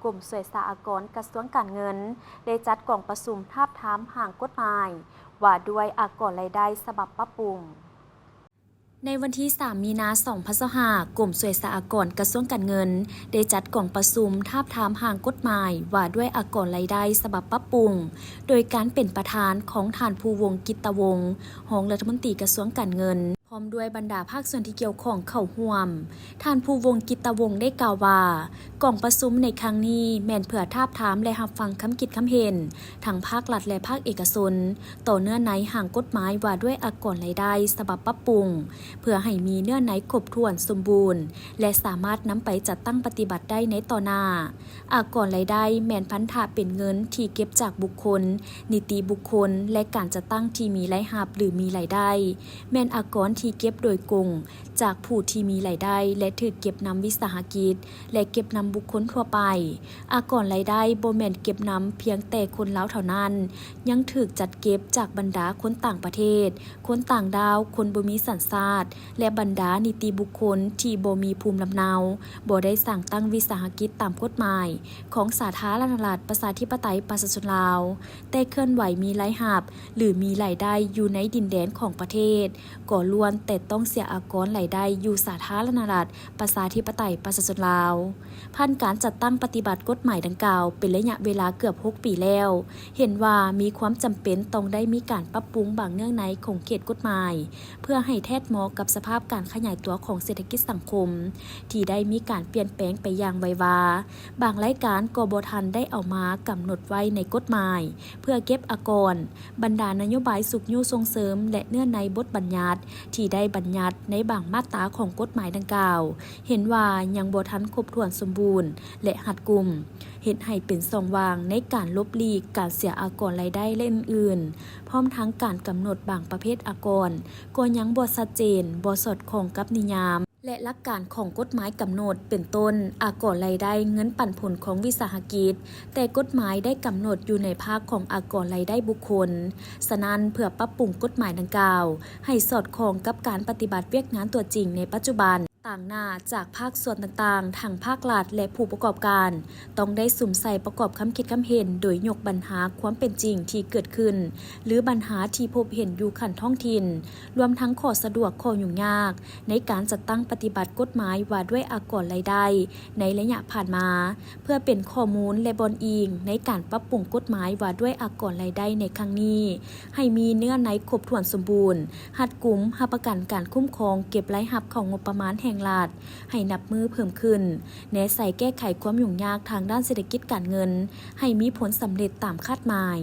กลุ่มสวยสหกรณ์กระทรวงการเงินได้จัดกล่องประชุมทาบทามห่างกฎหมายว่าด้วยอากรรายได้ฉบับปรับปรุงในวันที่ 3 มีนาคม 2025กลุ่มสวยสหกรณ์กระทรวงการเงินได้จัดกล่องประชุมทาบทามห่างกฎหมายว่าด้วยอากรรายได้ฉบับปรับปรุงโดยการเป็นประธานของท่านภูวงศ์กิตตวงศ์รองรัฐมนตรีกระทรวงการเงินพร้อมด้วยบรรดาภาคส่วนที่เกี่ยวข้องเข้าร่วมท่านภูวงศ์กิตตวงศ์ได้กล่าวว่ากล่องประชุมในครั้งนี้แม่นเพื่อทาบทามและรับฟังคำคิดคำเห็นทั้งภาครัฐและภาคเอกชนต่อเนื้อในห่างกฎหมายว่าด้วยอากรรายได้ฉบับปรับปรุงเพื่อให้มีเนื้อในครบถ้วนสมบูรณ์และสามารถนำไปจัดตั้งปฏิบัติได้ในต่อหน้าอากรรายได้แม่นพันธะเป็นเงินที่เก็บจากบุคคลนิติบุคคลและการจัดตั้งที่มีรายรับหรือมีรายได้แม่นอากรที่เก็บโดยกงจากผู้ที่มีรายได้และถือเก็บนำวิสาหกิจและเก็บนำบุคคลทั่วไปอากรรายได้บ่แม่นเก็บนำเพียงแต่คนลาวเท่านั้นยังถูกจัดเก็บจากบรรดาคนต่างประเทศคนต่างดาวคนบ่มีสัญชาติและบรรดานิติบุคคลที่บ่มีภูมิลำเนาบ่ได้สร้างตั้งวิสาหกิจตามกฎหมายของสาธารณรัฐประชาธิปไตยประชาชนลาวแต่เคลื่อนไหวมีรายรับหรือมีรายได้อยู่ในดินแดนของประเทศก็ล้วนแต่ต้องเสียอากรรายได้อยู่สาธารณรัฐประชาธิปไตยประชาชนลาวผ่านการจัดตั้งปฏิบัติกฎหมายดังกล่าวเป็นระยะเวลาเกือบ6 ปีแล้วเห็นว่ามีความจำเป็นต้องได้มีการปรับปรุงบางเงื่อนไขของเขตกฎหมายเพื่อให้แทดเหมาะกับสภาพการขยายตัวของเศรษฐกิจสังคมที่ได้มีการเปลี่ยนแปลงไปอย่างไววาบางรายการก็บ่ทันได้เอามากำหนดไว้ในกฎหมายเพื่อเก็บอากรบรรดานโยบายสุขยุส่งเสริมและเนื่องในบทบัญญัติที่ได้บัญญัติในบางมาตราของกฎหมายดังกล่าวเห็นว่ายังบ่ทันครบถ้วนสมบูรณ์และรัดกุมเห็นให้เป็นช่องว่างในการลบหลีกการเสียอากรรายได้และอื่นๆพร้อมทั้งการกำหนดบางประเภทอากรก็ยังบ่ชัดเจนบ่สอดคล้องกับนิยามและหลักการของกฎหมายกำหนดเป็นต้นอากรรายได้เงินปันผลของวิสาหกิจแต่กฎหมายได้กำหนดอยู่ในภาคของอากรรายได้บุคคลฉะนั้นเพื่อปรับปรุงกฎหมายดังกล่าวให้สอดคล้องกับการปฏิบัติเวียกงานตัวจริงในปัจจุบันต่างหน้าจากภาคส่วนต่างๆทางภาครัฐและผู้ประกอบการต้องได้สุ่มใส่ประกอบคำคิดคำเห็นโดยยกปัญหาความเป็นจริงที่เกิดขึ้นหรือปัญหาที่พบเห็นอยู่ขั้นท้องถิ่นรวมทั้งข้อสะดวกข้อยุ่งยากในการจัดตั้งปฏิบัติกฎหมายว่าด้วยอากรรายได้ในระยะผ่านมาเพื่อเป็นข้อมูลและบอนอิงในการปรับปรุงกฎหมายว่าด้วยอากรรายได้ในครั้งนี้ให้มีเนื้อในครบถ้วนสมบูรณ์รัดกุมรับประกันการคุ้มครองเก็บรายรับของงบประมาณแห่งรัฐให้นับมือเพิ่มขึ้นแนะใส่แก้ไขความยุ่งยากทางด้านเศรษฐกิจการเงินให้มีผลสำเร็จตามคาดหมาย